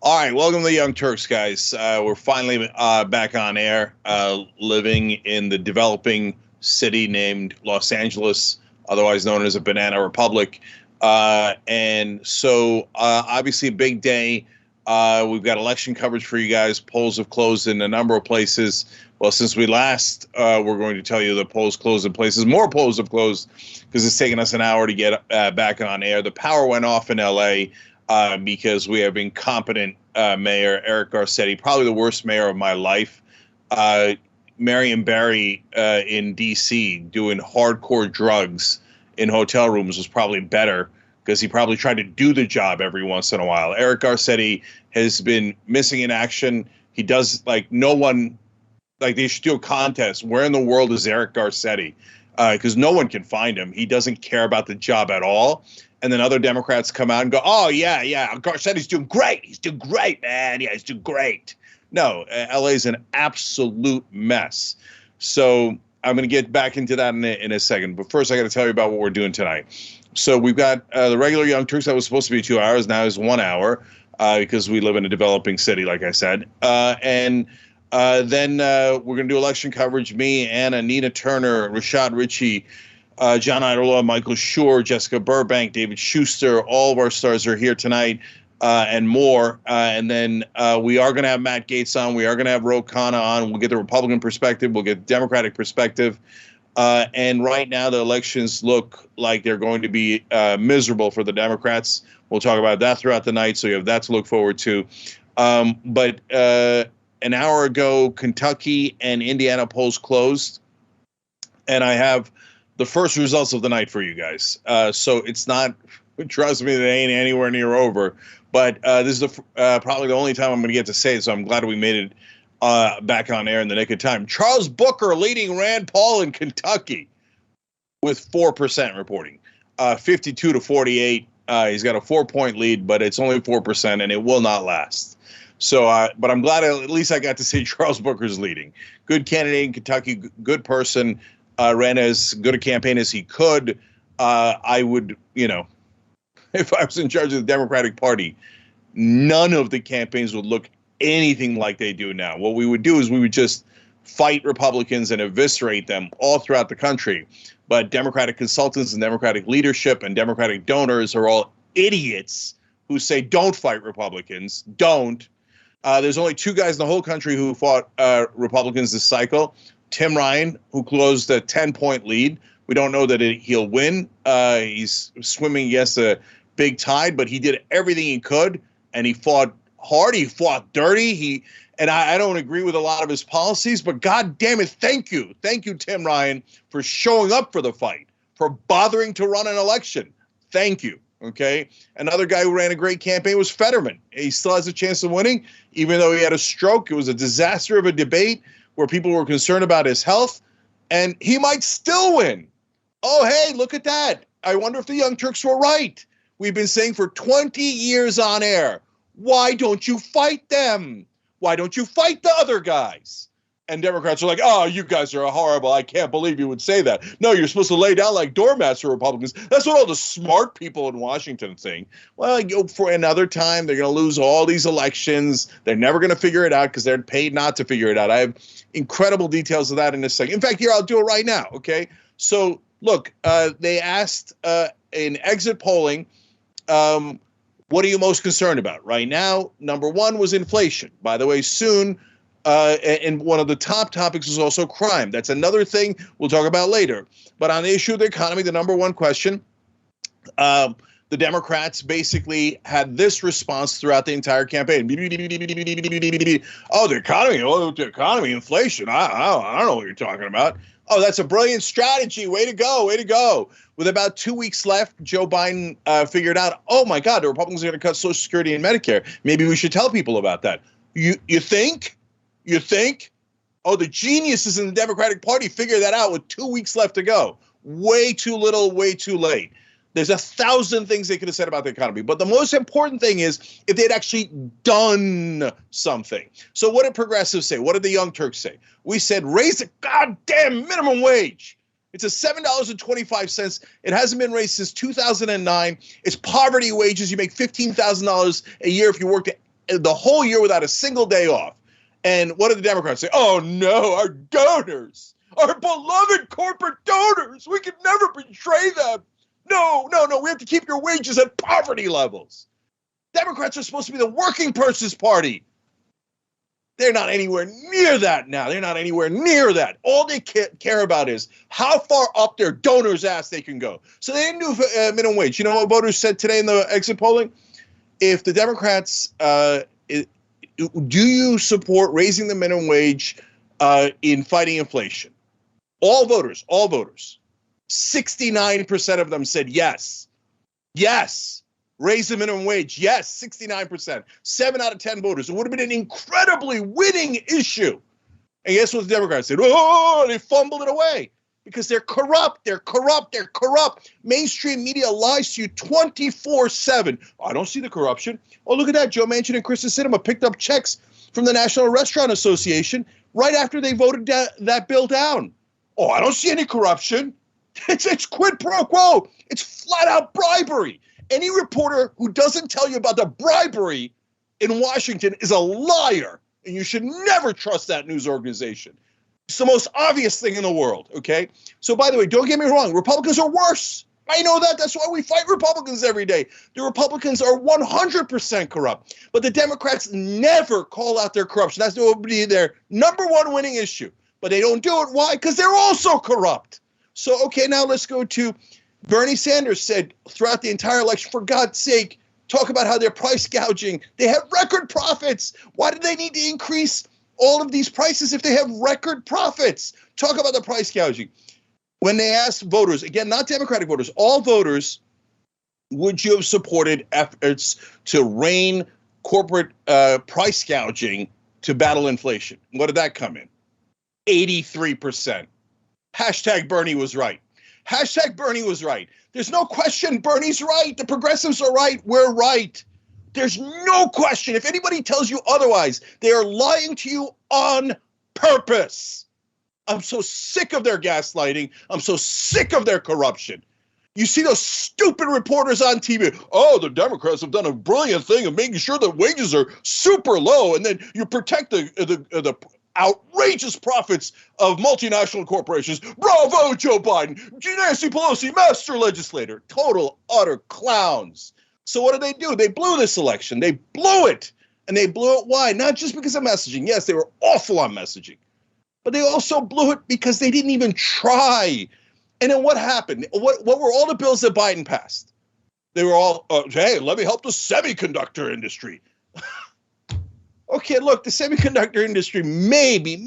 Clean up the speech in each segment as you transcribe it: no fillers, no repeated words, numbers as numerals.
All right, welcome to the Young Turks, guys. We're finally back on air, living in the developing city named Los Angeles, otherwise known as a banana republic. Obviously, a big day. We've got election coverage for you guys. Polls have closed in a number of places. Well, since we last, we're going to tell you the polls closed in places. More polls have closed because it's taken us an hour to get back on air. The power went off in L.A. Because we have incompetent mayor, Eric Garcetti, probably the worst mayor of my life. Marion Barry in D.C. doing hardcore drugs in hotel rooms was probably better because he probably tried to do the job every once in a while. Eric Garcetti has been missing in action. He does no one, they should do a contest. Where in the world is Eric Garcetti? Because no one can find him. He doesn't care about the job at all. And then other Democrats come out and go, oh, yeah, Garcetti's doing great. He's doing great, man. Yeah, he's doing great. No, LA's an absolute mess. So I'm going to get back into that in a second. But first, I got to tell you about what we're doing tonight. So we've got the regular Young Turks that was supposed to be 2 hours. Now is 1 hour because we live in a developing city, like I said. Then we're going to do election coverage. Me, Anna, Nina Turner, Rashad Ritchie, John Idaho, Michael Schur, Jessica Burbank, David Schuster, all of our stars are here tonight and more. And then we are going to have Matt Gaetz on. We are going to have Ro Khanna on. We'll get the Republican perspective. We'll get the Democratic perspective. And right now the elections look like they're going to be miserable for the Democrats. We'll talk about that throughout the night, so you have that to look forward to. But an hour ago, Kentucky and Indiana polls closed, and I have the first results of the night for you guys. So it's not, trust me, they ain't anywhere near over. But this is probably the only time I'm going to get to say it, so I'm glad we made it back on air in the nick of time. Charles Booker leading Rand Paul in Kentucky with 4% reporting, 52 to 48. He's got a 4-point lead, but it's only 4%, and it will not last. So, but I'm glad at least I got to see Charles Booker's leading. Good candidate in Kentucky, good person. Ran as good a campaign as he could. I would, if I was in charge of the Democratic Party, none of the campaigns would look anything like they do now. What we would do is we would just fight Republicans and eviscerate them all throughout the country. But Democratic consultants and Democratic leadership and Democratic donors are all idiots who say, don't fight Republicans, don't. There's only two guys in the whole country who fought Republicans this cycle. Tim Ryan, who closed a 10-point lead. We don't know that he'll win. He's swimming against a big tide, but he did everything he could, and he fought hard. He fought dirty. I don't agree with a lot of his policies, but God damn it, thank you. Thank you, Tim Ryan, for showing up for the fight, for bothering to run an election. Thank you. Okay. Another guy who ran a great campaign was Fetterman. He still has a chance of winning, even though he had a stroke. It was a disaster of a debate where people were concerned about his health, and he might still win. Oh, hey, look at that. I wonder if the Young Turks were right. We've been saying for 20 years on air, why don't you fight them? Why don't you fight the other guys? And Democrats are like, oh, you guys are horrible. I can't believe you would say that. No, you're supposed to lay down like doormats for Republicans. That's what all the smart people in Washington think. Well, for another time, they're going to lose all these elections. They're never going to figure it out because they're paid not to figure it out. I have incredible details of that in a second. In fact, here, I'll do it right now, okay? So, look, they asked in exit polling, what are you most concerned about? Right now, number one was inflation. By the way, soon, and one of the top topics is also crime. That's another thing we'll talk about later. But on the issue of the economy, the number one question, the Democrats basically had this response throughout the entire campaign. Oh, the economy, inflation. I don't know what you're talking about. Oh, that's a brilliant strategy. Way to go. Way to go. With about 2 weeks left, Joe Biden figured out, oh, my God, the Republicans are going to cut Social Security and Medicare. Maybe we should tell people about that. You think? You think? Oh, the geniuses in the Democratic Party figured that out with 2 weeks left to go. Way too little, way too late. There's 1,000 things they could have said about the economy. But the most important thing is if they'd actually done something. So what did progressives say? What did the Young Turks say? We said, raise the goddamn minimum wage. It's a $7.25. It hasn't been raised since 2009. It's poverty wages. You make $15,000 a year if you worked the whole year without a single day off. And what do the Democrats say? Oh, no, our donors, our beloved corporate donors, we can never betray them. No, we have to keep your wages at poverty levels. Democrats are supposed to be the working person's party. They're not anywhere near that now. They're not anywhere near that. All they care about is how far up their donors' ass they can go. So they didn't do minimum wage. You know what voters said today in the exit polling? If the Democrats, do you support raising the minimum wage in fighting inflation? All voters, 69% of them said yes. Yes. Raise the minimum wage. Yes, 69%. 7 out of 10 voters. It would have been an incredibly winning issue. And guess what the Democrats said? Oh, they fumbled it away because they're corrupt. They're corrupt. Mainstream media lies to you 24/7. I don't see the corruption. Oh, look at that. Joe Manchin and Kristen Sinema picked up checks from the National Restaurant Association right after they voted that bill down. Oh, I don't see any corruption. It's quid pro quo. It's flat out bribery. Any reporter who doesn't tell you about the bribery in Washington is a liar, and you should never trust that news organization. It's the most obvious thing in the world, okay? So, by the way, don't get me wrong. Republicans are worse. I know that. That's why we fight Republicans every day. The Republicans are 100% corrupt, but the Democrats never call out their corruption. That's their number one winning issue, but they don't do it. Why? Because they're also corrupt. So, okay, now let's go to Bernie Sanders said throughout the entire election, for God's sake, talk about how they're price gouging. They have record profits. Why do they need to increase all of these prices if they have record profits? Talk about the price gouging. When they asked voters, again, not Democratic voters, all voters, would you have supported efforts to rein corporate price gouging to battle inflation? What did that come in? 83%. Hashtag Bernie was right. Hashtag Bernie was right. There's no question Bernie's right. The progressives are right. We're right. There's no question. If anybody tells you otherwise, they are lying to you on purpose. I'm so sick of their gaslighting. I'm so sick of their corruption. You see those stupid reporters on TV. Oh, the Democrats have done a brilliant thing of making sure that wages are super low, and then you protect the outrageous profits of multinational corporations. Bravo, Joe Biden. Nancy Pelosi, master legislator. Total, utter clowns. So what did they do? They blew this election. They blew it. And they blew it. Why? Not just because of messaging. Yes, they were awful on messaging. But they also blew it because they didn't even try. And then what happened? What were all the bills that Biden passed? They were all, hey, let me help the semiconductor industry. Okay, look, the semiconductor industry maybe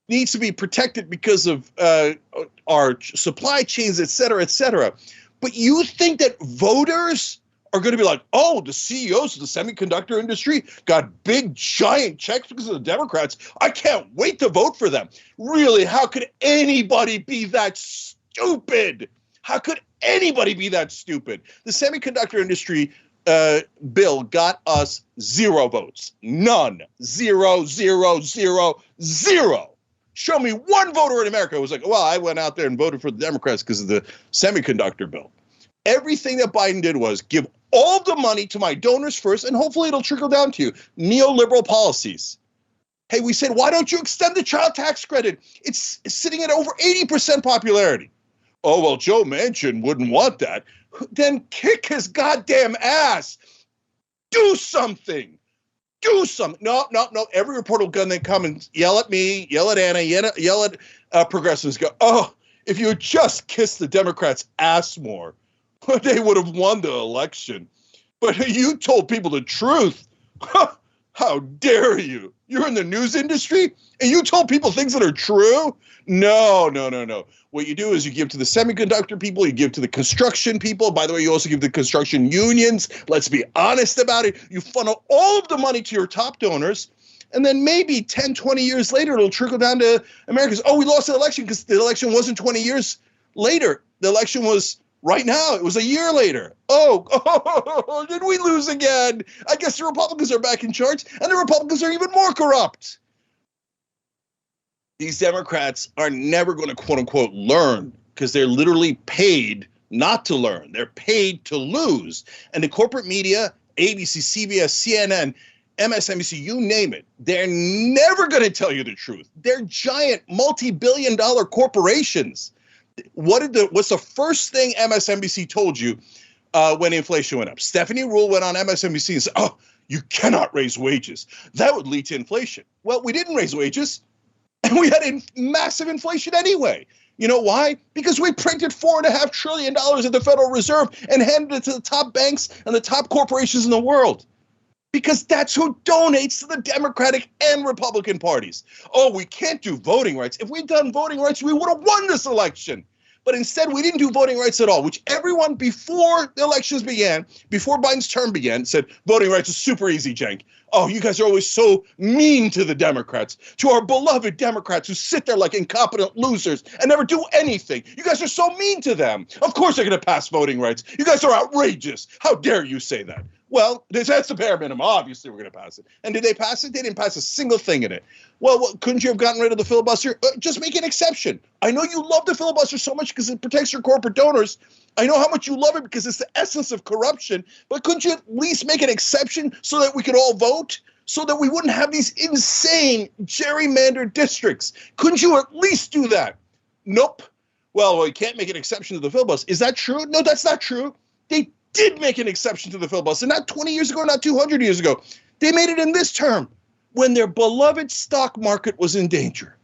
needs to be protected because of our supply chains, et cetera, et cetera. But you think that voters are going to be like, oh, the CEOs of the semiconductor industry got big, giant checks because of the Democrats. I can't wait to vote for them. Really, how could anybody be that stupid? How could anybody be that stupid? The semiconductor industry bill got us 0 votes. None. 0, 0, 0, 0. Show me one voter in America who was like, well, I went out there and voted for the Democrats because of the semiconductor bill. Everything that Biden did was give all the money to my donors first, and hopefully it'll trickle down to you. Neoliberal policies. Hey, we said, why don't you extend the child tax credit? It's sitting at over 80% popularity. Oh, well, Joe Manchin wouldn't want that. Then kick his goddamn ass. Do something. Do something. No. Every reporter will then come and yell at me, yell at Anna, yell at progressives. Go, oh, if you had just kissed the Democrats' ass more, they would have won the election. But you told people the truth. How dare you? You're in the news industry and you told people things that are true? No. What you do is you give to the semiconductor people, you give to the construction people. By the way, you also give to the construction unions. Let's be honest about it. You funnel all of the money to your top donors, and then maybe 10, 20 years later, it'll trickle down to Americans. Oh, we lost the election because the election wasn't 20 years later. The election was right now. It was a year later. Oh, did we lose again? I guess the Republicans are back in charge, and the Republicans are even more corrupt. These Democrats are never going to, quote unquote, learn because they're literally paid not to learn. They're paid to lose. And the corporate media ABC, CBS, CNN, MSNBC, you name it. They're never going to tell you the truth. They're giant multi-billion-dollar corporations. What's the first thing MSNBC told you when inflation went up? Stephanie Rule went on MSNBC and said, "Oh, you cannot raise wages. That would lead to inflation." Well, we didn't raise wages, and we had massive inflation anyway. You know why? Because we printed $4.5 trillion at the Federal Reserve and handed it to the top banks and the top corporations in the world. Because that's who donates to the Democratic and Republican parties. Oh, we can't do voting rights. If we'd done voting rights, we would have won this election. But instead, we didn't do voting rights at all, which everyone before the elections began, before Biden's term began, said voting rights is super easy, Cenk. Oh, you guys are always so mean to the Democrats, to our beloved Democrats who sit there like incompetent losers and never do anything. You guys are so mean to them. Of course they're going to pass voting rights. You guys are outrageous. How dare you say that? Well, that's the bare minimum. Obviously, we're going to pass it. And did they pass it? They didn't pass a single thing in it. Well, couldn't you have gotten rid of the filibuster? Just make an exception. I know you love the filibuster so much because it protects your corporate donors. I know how much you love it because it's the essence of corruption. But couldn't you at least make an exception so that we could all vote? So that we wouldn't have these insane gerrymandered districts? Couldn't you at least do that? Nope. Well, we can't make an exception to the filibuster. Is that true? No, that's not true. They did make an exception to the filibuster, not 20 years ago, not 200 years ago. They made it in this term when their beloved stock market was in danger.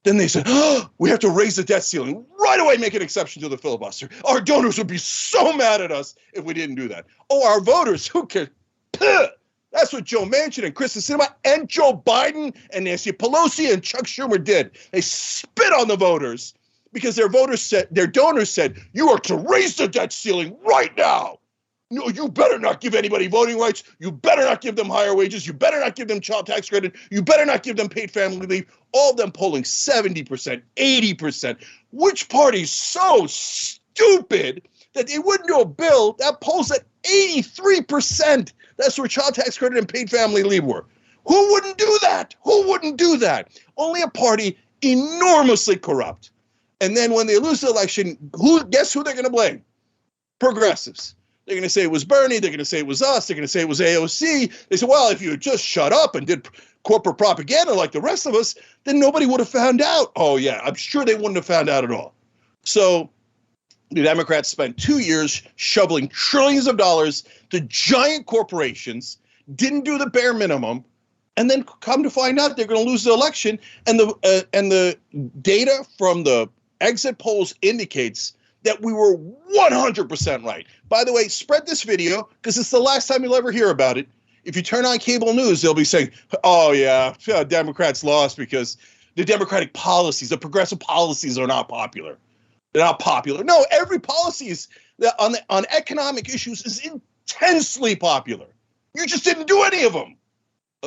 Then they said, oh, we have to raise the debt ceiling. Right away, make an exception to the filibuster. Our donors would be so mad at us if we didn't do that. Oh, our voters, who cares? Puh! That's what Joe Manchin and Kristen Sinema and Joe Biden and Nancy Pelosi and Chuck Schumer did. They spit on the voters because their donors said, you are to raise the debt ceiling right now. No, you better not give anybody voting rights. You better not give them higher wages. You better not give them child tax credit. You better not give them paid family leave. All of them polling 70%, 80%. Which party's so stupid that they wouldn't do a bill that polls at 83%? That's where child tax credit and paid family leave were. Who wouldn't do that? Who wouldn't do that? Only a party enormously corrupt. And then when they lose the election, guess who they're going to blame? Progressives. They're going to say it was Bernie. They're going to say it was us. They're going to say it was AOC. They say, well, if you had just shut up and did corporate propaganda like the rest of us, then nobody would have found out. Oh, yeah, I'm sure they wouldn't have found out at all. So the Democrats spent 2 years shoveling trillions of dollars to giant corporations, didn't do the bare minimum, and then come to find out they're going to lose the election. And the data from the exit polls indicates that we were 100% right. By the way, spread this video because it's the last time you'll ever hear about it. If you turn on cable news, they'll be saying, oh, yeah, Democrats lost because the Democratic policies, the progressive policies are not popular. They're not popular. No, every policy is on economic issues is intensely popular. You just didn't do any of them.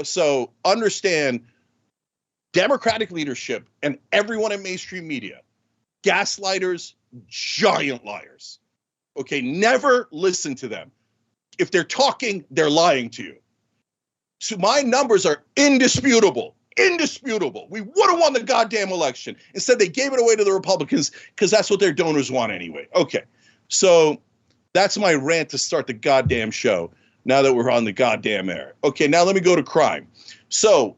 So understand Democratic leadership and everyone in mainstream media, gaslighters, giant liars. Okay, never listen to them. If they're talking, they're lying to you. So my numbers are indisputable. Indisputable. We would have won the goddamn election. Instead, they gave it away to the Republicans because that's what their donors want anyway. Okay, so that's my rant to start the goddamn show now that we're on the goddamn air. Okay, now let me go to crime. So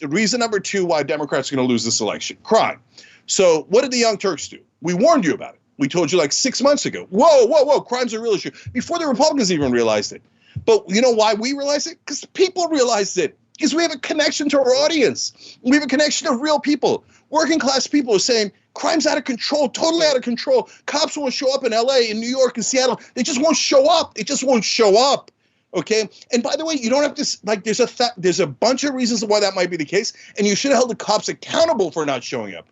reason number 2 why Democrats are going to lose this election, crime. So what did the Young Turks do? We warned you about it. We told you like 6 months ago. Whoa, crime's a real issue. Before the Republicans even realized it. But you know why we realized it? Because people realized it. Because we have a connection to our audience. We have a connection to real people. Working class people are saying crime's out of control, totally out of control. Cops won't show up in LA, in New York, in Seattle. They just won't show up. They just won't show up. Okay. And by the way, you don't have to, like, there's a bunch of reasons why that might be the case. And you should have held the cops accountable for not showing up.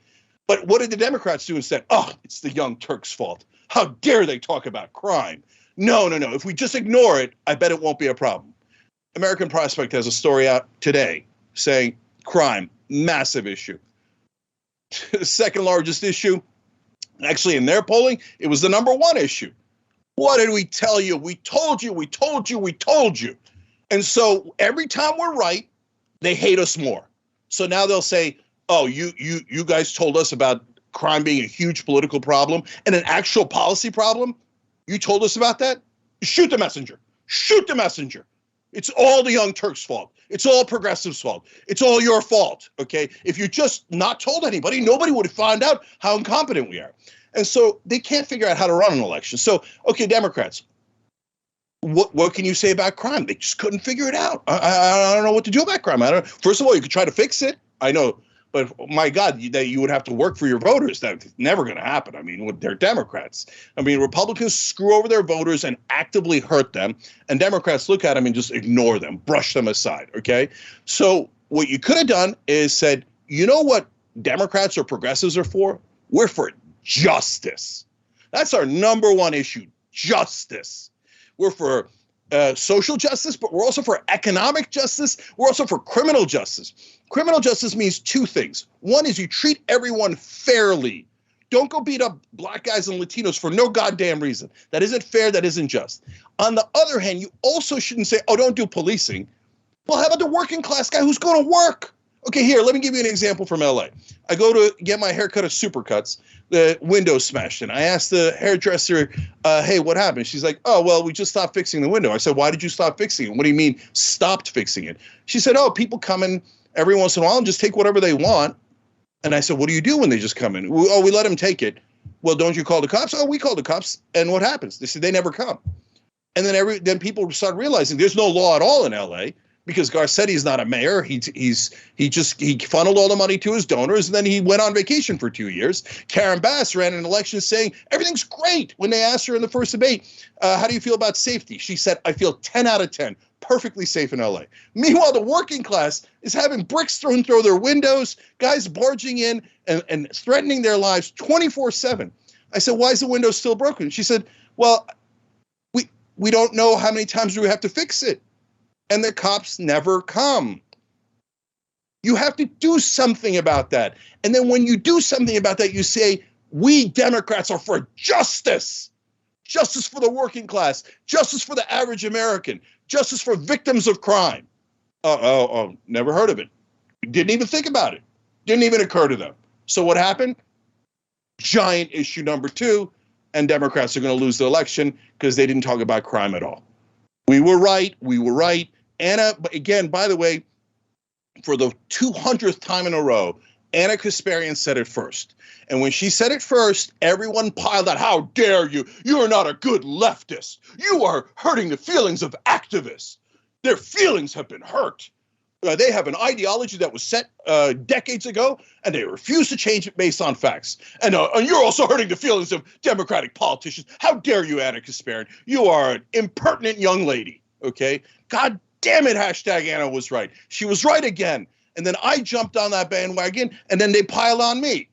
But what did the Democrats do instead? Oh, it's the Young Turks' fault. How dare they talk about crime? No. If we just ignore it, I bet it won't be a problem. American Prospect has a story out today saying crime, massive issue. The second largest issue, actually in their polling, it was the number 1 issue. What did we tell you? We told you. And so every time we're right, they hate us more. So now they'll say, oh, you guys told us about crime being a huge political problem and an actual policy problem. You told us about that? Shoot the messenger. shoot the messenger. It's all the Young Turks' fault. It's all progressives' fault. It's all your fault, okay? If you just not told anybody, nobody would have found out how incompetent we are. And so they can't figure out how to run an election. So, okay, Democrats, what can you say about crime? They just couldn't figure it out. I don't know what to do about crime. First of all, you could try to fix it. I know. But my God, that you would have to work for your voters. That's never going to happen. I mean, they're Democrats. I mean, Republicans screw over their voters and actively hurt them. And Democrats look at them and just ignore them, brush them aside. OK, so what you could have done is said, you know what Democrats or progressives are for? We're for justice. That's our number one issue, justice. We're for social justice, but we're also for economic justice. We're also for criminal justice. Criminal justice means two things. One is you treat everyone fairly. Don't go beat up black guys and Latinos for no goddamn reason. That isn't fair. That isn't just. On the other hand, you also shouldn't say, oh, don't do policing. Well, how about the working class guy who's going to work? Okay, here, let me give you an example from LA. I go to get my haircut at Supercuts. The window smashed in. I asked the hairdresser, hey, what happened? She's like, oh, well, we just stopped fixing the window. I said, why did you stop fixing it? What do you mean stopped fixing it? She said, oh, people come in every once in a while and just take whatever they want. And I said, what do you do when they just come in? Oh, we let them take it. Well, don't you call the cops? Oh, we call the cops. And what happens? They said they never come. And then people start realizing there's no law at all in LA. Because Garcetti's not a mayor. He funneled all the money to his donors, and then he went on vacation for 2 years. Karen Bass ran an election saying everything's great. When they asked her in the first debate, how do you feel about safety? She said, I feel 10 out of 10, perfectly safe in LA. Meanwhile, the working class is having bricks thrown through their windows, guys barging in and threatening their lives 24/7. I said, why is the window still broken? She said, well, we don't know how many times we have to fix it. And the cops never come. You have to do something about that. And then when you do something about that, you say, we Democrats are for justice. Justice for the working class. Justice for the average American. Justice for victims of crime. Never heard of it. Didn't even think about it. Didn't even occur to them. So what happened? Giant issue number 2. And Democrats are going to lose the election because they didn't talk about crime at all. We were right. We were right. Anna, again, by the way, for the 200th time in a row, Anna Kasparian said it first. And when she said it first, everyone piled out, how dare you? You are not a good leftist. You are hurting the feelings of activists. Their feelings have been hurt. They have an ideology that was set decades ago, and they refuse to change it based on facts. And you're also hurting the feelings of Democratic politicians. How dare you, Anna Kasparian? You are an impertinent young lady, okay? God damn it, hashtag Anna was right. She was right again. And then I jumped on that bandwagon, and then they piled on me.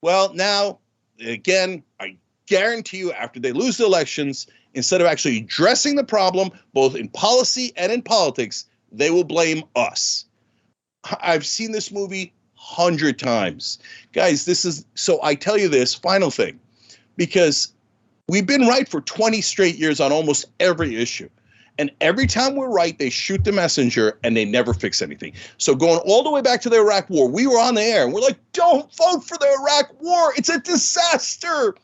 Well, now, again, I guarantee you, after they lose the elections, instead of actually addressing the problem, both in policy and in politics, they will blame us. I've seen this movie 100 times. Guys, so I tell you this final thing, because we've been right for 20 straight years on almost every issue. And every time we're right, they shoot the messenger and they never fix anything. So going all the way back to the Iraq War, we were on the air and we're like, don't vote for the Iraq War. It's a disaster.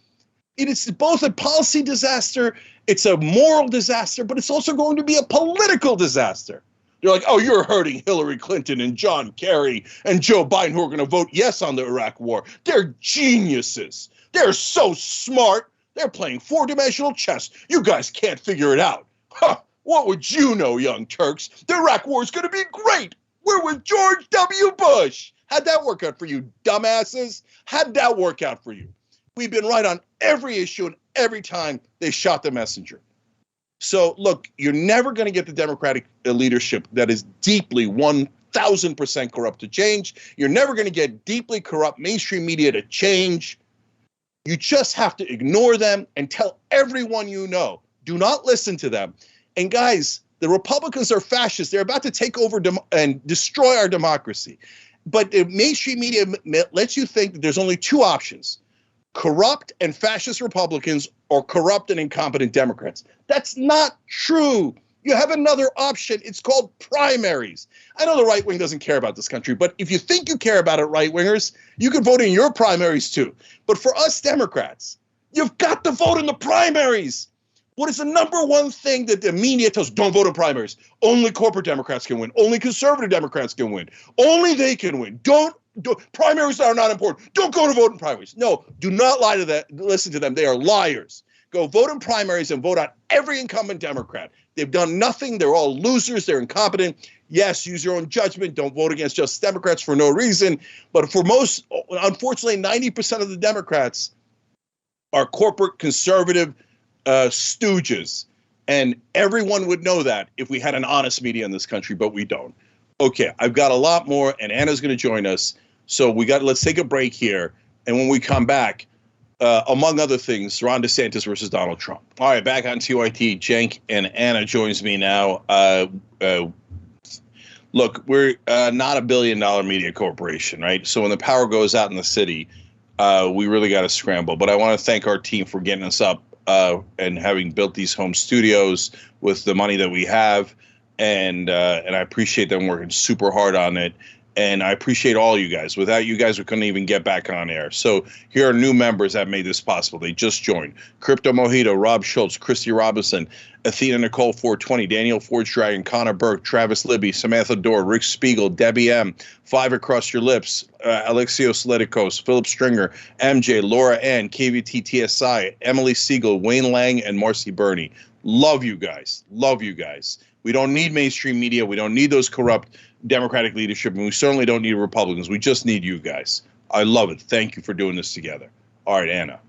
It is both a policy disaster, it's a moral disaster, but it's also going to be a political disaster. They're like, oh, you're hurting Hillary Clinton and John Kerry and Joe Biden who are going to vote yes on the Iraq War. They're geniuses. They're so smart. They're playing four-dimensional chess. You guys can't figure it out. Huh. What would you know, young Turks? The Iraq War is going to be great. We're with George W. Bush. How'd that work out for you, dumbasses? How'd that work out for you? We've been right on every issue and every time they shot the messenger. So, look, you're never going to get the Democratic leadership that is deeply 1,000% corrupt to change. You're never going to get deeply corrupt mainstream media to change. You just have to ignore them and tell everyone you know, do not listen to them. And guys, the Republicans are fascists. They're about to take over and destroy our democracy. But the mainstream media lets you think that there's only two options: corrupt and fascist Republicans or corrupt and incompetent Democrats. That's not true. You have another option. It's called primaries. I know the right wing doesn't care about this country, but if you think you care about it, right wingers, you can vote in your primaries too. But for us Democrats, you've got to vote in the primaries. What is the number one thing that the media tells? Don't vote in primaries. Only corporate Democrats can win. Only conservative Democrats can win. Only they can win. Primaries are not important. Don't go to vote in primaries. No, do not lie to that. Listen to them. They are liars. Go vote in primaries and vote out every incumbent Democrat. They've done nothing. They're all losers. They're incompetent. Yes, use your own judgment. Don't vote against just Democrats for no reason. But for most, unfortunately, 90% of the Democrats are corporate conservative stooges. And everyone would know that if we had an honest media in this country, but we don't. Okay, I've got a lot more, and Anna's going to join us. So let's take a break here. And when we come back, among other things, Ron DeSantis versus Donald Trump. All right, back on TYT. Cenk and Anna joins me now. Look, we're not $1 billion media corporation, right? So when the power goes out in the city, we really got to scramble. But I want to thank our team for getting us up and having built these home studios with the money that we have. And I appreciate them working super hard on it. And I appreciate all you guys. Without you guys, we couldn't even get back on air. So here are new members that made this possible. They just joined. Crypto Mojito, Rob Schultz, Christy Robinson, Athena Nicole 420, Daniel Forge Dragon, Connor Burke, Travis Libby, Samantha Dorr, Rick Spiegel, Debbie M, Five Across Your Lips, Alexios Letikos, Philip Stringer, MJ, Laura Ann, KVT TSI, Emily Siegel, Wayne Lang, and Marcy Burney. Love you guys. Love you guys. We don't need mainstream media. We don't need those corrupt Democratic leadership, and we certainly don't need Republicans. We just need you guys. I love it. Thank you for doing this together. All right, Anna.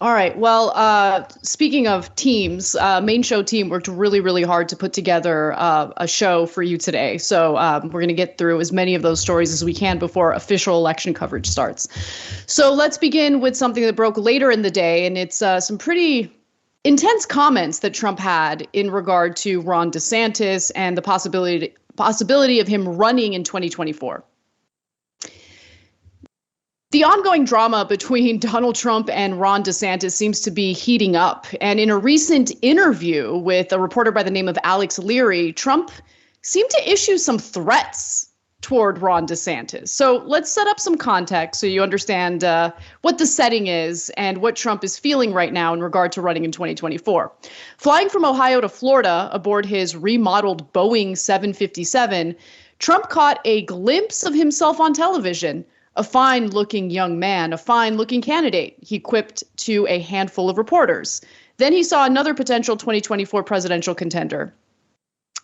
All right. Well, speaking of teams, main show team worked really, really hard to put together a show for you today. So we're going to get through as many of those stories as we can before official election coverage starts. So let's begin with something that broke later in the day, and it's some pretty intense comments that Trump had in regard to Ron DeSantis and the possibility of him running in 2024. The ongoing drama between Donald Trump and Ron DeSantis seems to be heating up. And in a recent interview with a reporter by the name of Alex Leary, Trump seemed to issue some threats toward Ron DeSantis. So let's set up some context so you understand what the setting is and what Trump is feeling right now in regard to running in 2024. Flying from Ohio to Florida aboard his remodeled Boeing 757, Trump caught a glimpse of himself on television, a fine-looking young man, a fine-looking candidate, he quipped to a handful of reporters. Then he saw another potential 2024 presidential contender.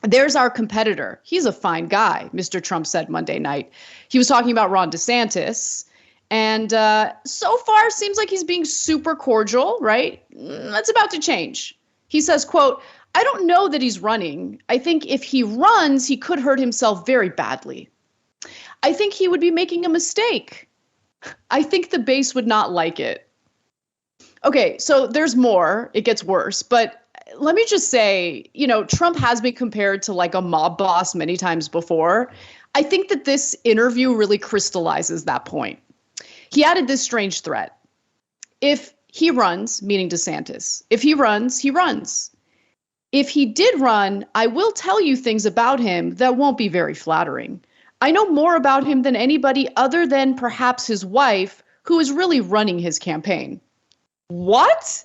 There's our competitor. He's a fine guy, Mr. Trump said Monday night. He was talking about Ron DeSantis. And so far, seems like he's being super cordial, right? That's about to change. He says, quote, I don't know that he's running. I think if he runs, he could hurt himself very badly. I think he would be making a mistake. I think the base would not like it. Okay, so there's more. It gets worse. But let me just say, Trump has been compared to like a mob boss many times before. I think that this interview really crystallizes that point. He added this strange threat. If he runs, meaning DeSantis, if he runs, he runs. If he did run, I will tell you things about him that won't be very flattering. I know more about him than anybody other than perhaps his wife, who is really running his campaign. What?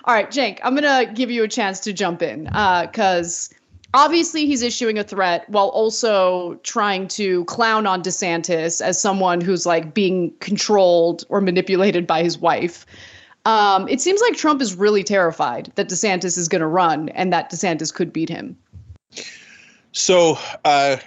All right, Cenk, I'm going to give you a chance to jump in because obviously he's issuing a threat while also trying to clown on DeSantis as someone who's like being controlled or manipulated by his wife. It seems like Trump is really terrified that DeSantis is going to run and that DeSantis could beat him. So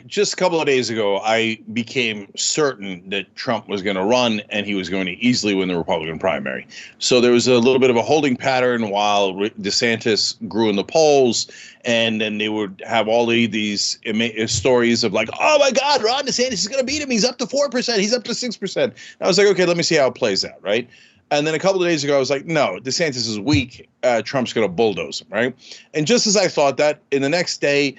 just a couple of days ago, I became certain that Trump was going to run and he was going to easily win the Republican primary. So there was a little bit of a holding pattern while DeSantis grew in the polls. And then they would have all these stories of like, oh, my God, Ron DeSantis is going to beat him. He's up to 4%. He's up to 6%. And I was like, OK, let me see how it plays out. Right. And then a couple of days ago, I was like, no, DeSantis is weak. Trump's going to bulldoze him. Right. And just as I thought that, in the next day,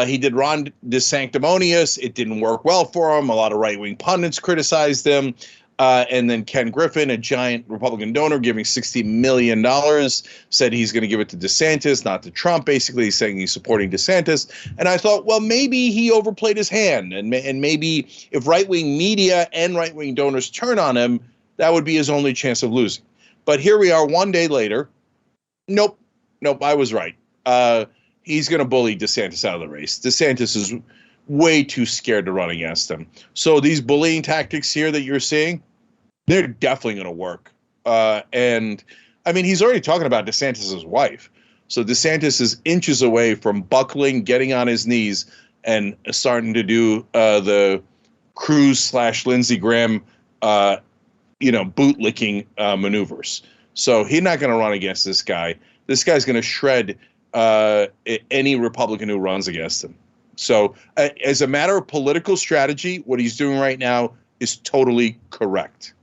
he did Ron DeSanctimonious. It didn't work well for him. A lot of right-wing pundits criticized him. And then Ken Griffin, a giant Republican donor giving $60 million, said he's going to give it to DeSantis, not to Trump. Basically, he's saying he's supporting DeSantis. And I thought, well, maybe he overplayed his hand. And maybe if right-wing media and right-wing donors turn on him, that would be his only chance of losing. But here we are one day later. Nope. Nope. I was right. He's going to bully DeSantis out of the race. DeSantis is way too scared to run against him. So these bullying tactics here that you're seeing, they're definitely going to work. And I mean, he's already talking about DeSantis's wife. So DeSantis is inches away from buckling, getting on his knees, and starting to do the Cruz / Lindsey Graham, bootlicking maneuvers. So he's not going to run against this guy. This guy's going to shred any Republican who runs against him. So as a matter of political strategy, what he's doing right now is totally correct.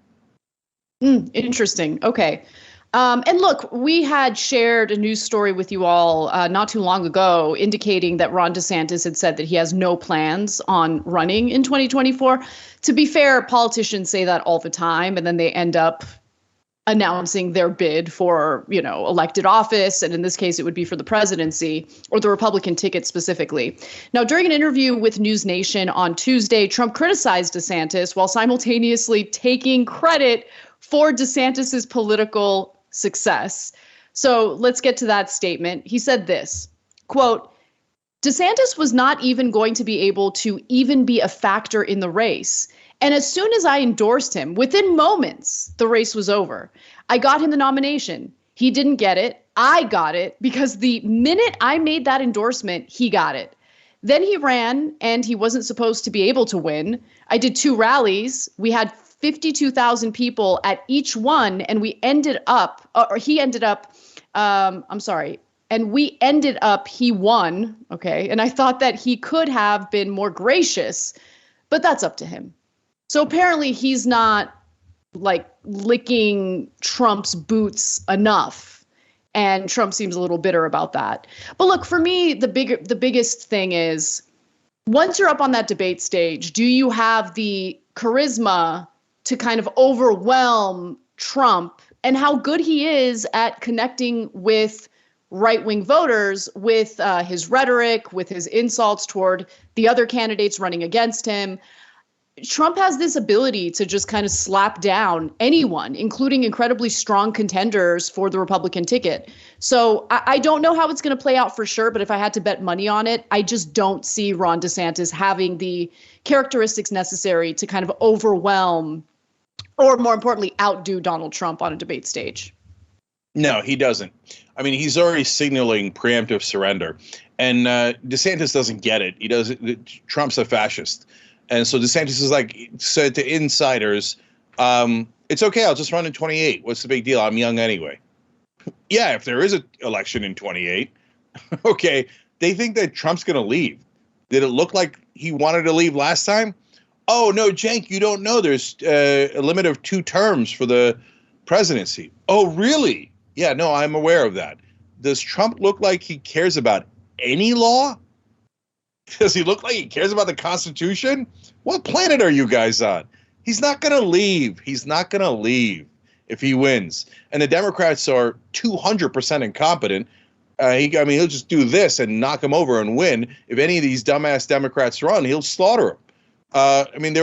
Interesting. Okay. And look, we had shared a news story with you all not too long ago indicating that Ron DeSantis had said that he has no plans on running in 2024. To be fair, politicians say that all the time, and then they end up announcing their bid for, elected office. And in this case, it would be for the presidency or the Republican ticket specifically. Now, during an interview with News Nation on Tuesday, Trump criticized DeSantis while simultaneously taking credit for DeSantis's political success. So let's get to that statement. He said this, quote, DeSantis was not even going to be able to even be a factor in the race. And as soon as I endorsed him, within moments, the race was over. I got him the nomination. He didn't get it. I got it because the minute I made that endorsement, he got it. Then he ran and he wasn't supposed to be able to win. I did 2 rallies. We had 52,000 people at each one. And we ended up, he won. Okay. And I thought that he could have been more gracious, but that's up to him. So apparently he's not like licking Trump's boots enough. And Trump seems a little bitter about that. But look, for me, the biggest thing is once you're up on that debate stage, do you have the charisma to kind of overwhelm Trump and how good he is at connecting with right-wing voters with his rhetoric, with his insults toward the other candidates running against him? Trump has this ability to just kind of slap down anyone, including incredibly strong contenders for the Republican ticket. So I don't know how it's going to play out for sure, but if I had to bet money on it, I just don't see Ron DeSantis having the characteristics necessary to kind of overwhelm or, more importantly, outdo Donald Trump on a debate stage. No, he doesn't. I mean, he's already signaling preemptive surrender. And DeSantis doesn't get it. He doesn't. Trump's a fascist. And so DeSantis is said to insiders, it's okay, I'll just run in 28. What's the big deal? I'm young anyway. Yeah, if there is an election in 28, okay, they think that Trump's going to leave. Did it look like he wanted to leave last time? Oh, no, Cenk, you don't know. There's a limit of 2 terms for the presidency. Oh, really? Yeah, no, I'm aware of that. Does Trump look like he cares about any law? Does he look like he cares about the Constitution? What planet are you guys on? He's not going to leave. He's not going to leave if he wins. And the Democrats are 200% incompetent. He'll just do this and knock him over and win. If any of these dumbass Democrats run, he'll slaughter them. They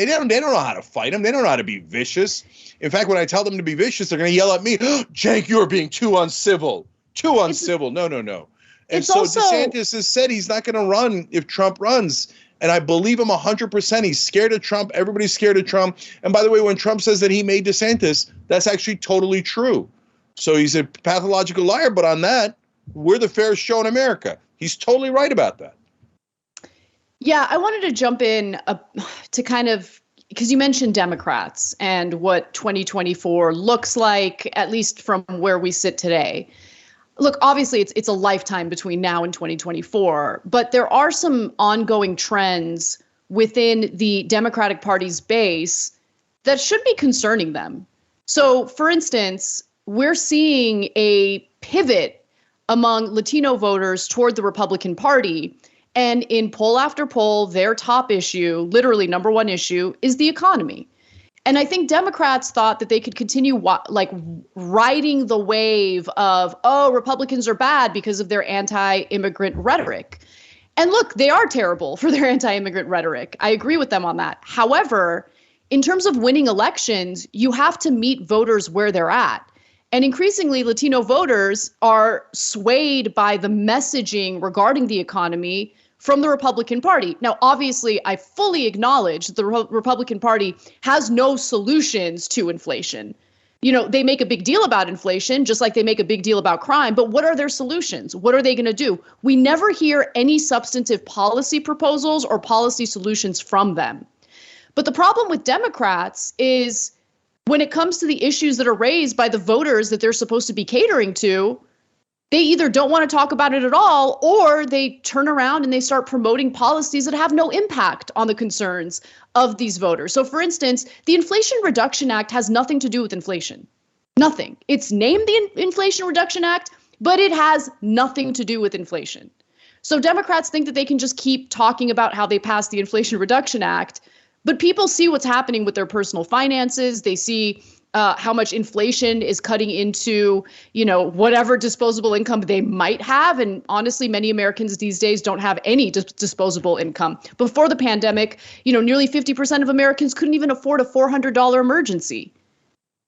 don't know how to fight him. They don't know how to be vicious. In fact, when I tell them to be vicious, they're going to yell at me, Cenk, you are being too uncivil. Too uncivil. No. And so DeSantis has said he's not going to run if Trump runs. And I believe him 100%. He's scared of Trump. Everybody's scared of Trump. And by the way, when Trump says that he made DeSantis, that's actually totally true. So he's a pathological liar. But on that, we're the fairest show in America. He's totally right about that. Yeah, I wanted to jump in to kind of, because you mentioned Democrats and what 2024 looks like, at least from where we sit today. Look, obviously, it's a lifetime between now and 2024, but there are some ongoing trends within the Democratic Party's base that should be concerning them. So, for instance, we're seeing a pivot among Latino voters toward the Republican Party. And in poll after poll, their top issue, literally number one issue, is the economy. And I think Democrats thought that they could continue riding the wave of, Republicans are bad because of their anti-immigrant rhetoric. And look, they are terrible for their anti-immigrant rhetoric. I agree with them on that. However, in terms of winning elections, you have to meet voters where they're at. And increasingly, Latino voters are swayed by the messaging regarding the economy from the Republican Party. Now, obviously, I fully acknowledge that the Republican Party has no solutions to inflation. You know, they make a big deal about inflation, just like they make a big deal about crime. But what are their solutions? What are they going to do? We never hear any substantive policy proposals or policy solutions from them. But the problem with Democrats is when it comes to the issues that are raised by the voters that they're supposed to be catering to, they either don't want to talk about it at all, or they turn around and they start promoting policies that have no impact on the concerns of these voters. So, for instance, the Inflation Reduction Act has nothing to do with inflation. Nothing. It's named the Inflation Reduction Act, but it has nothing to do with inflation. So Democrats think that they can just keep talking about how they passed the Inflation Reduction Act, but people see what's happening with their personal finances. They see how much inflation is cutting into, whatever disposable income they might have. And honestly, many Americans these days don't have any disposable income. Before the pandemic, nearly 50% of Americans couldn't even afford a $400 emergency.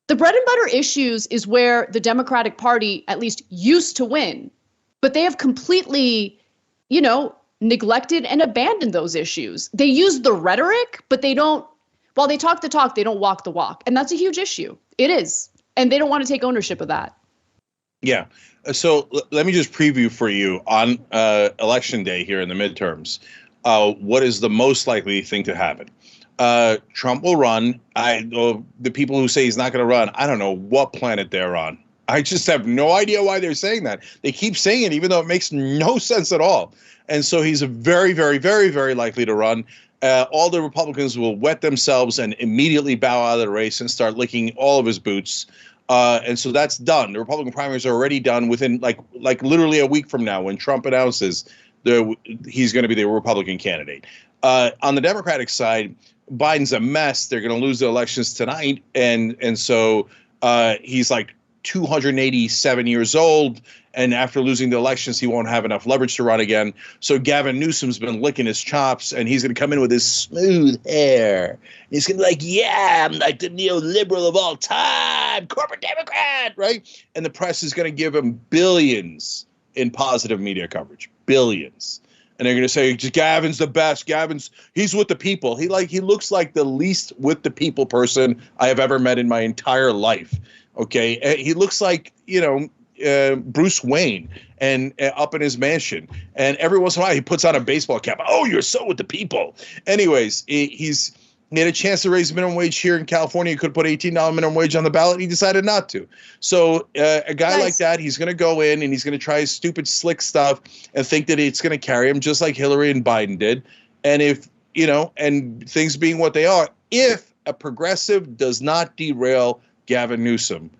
The bread and butter issues is where the Democratic Party at least used to win, but they have completely, neglected and abandoned those issues. They use the rhetoric, but they don't. While they talk the talk, they don't walk the walk. And that's a huge issue. It is. And they don't want to take ownership of that. Yeah. So let me just preview for you on election day here in the midterms. What is the most likely thing to happen? Trump will run. The people who say he's not going to run, I don't know what planet they're on. I just have no idea why they're saying that. They keep saying it, even though it makes no sense at all. And so he's very, very, very, very likely to run. All the Republicans will wet themselves and immediately bow out of the race and start licking all of his boots. And so that's done. The Republican primaries are already done within like literally a week from now when Trump announces he's going to be the Republican candidate. On the Democratic side, Biden's a mess. They're going to lose the elections tonight. And so he's like 287 years old. And after losing the elections, he won't have enough leverage to run again. So Gavin Newsom's been licking his chops, and he's going to come in with his smooth hair. He's going to be like, yeah, I'm like the neoliberal of all time, corporate Democrat, right? And the press is going to give him billions in positive media coverage, billions. And they're going to say, Gavin's the best. He's with the people. He looks like the least with the people person I have ever met in my entire life. Okay, he looks like, Bruce Wayne and up in his mansion. And every once in a while he puts on a baseball cap. Oh, you're so with the people. Anyways, he had a chance to raise minimum wage here in California. He could put $18 minimum wage on the ballot. He decided not to. So a guy like that, he's going to go in and he's going to try his stupid, slick stuff and think that it's going to carry him just like Hillary and Biden did. And if, and things being what they are, if a progressive does not derail Gavin Newsom,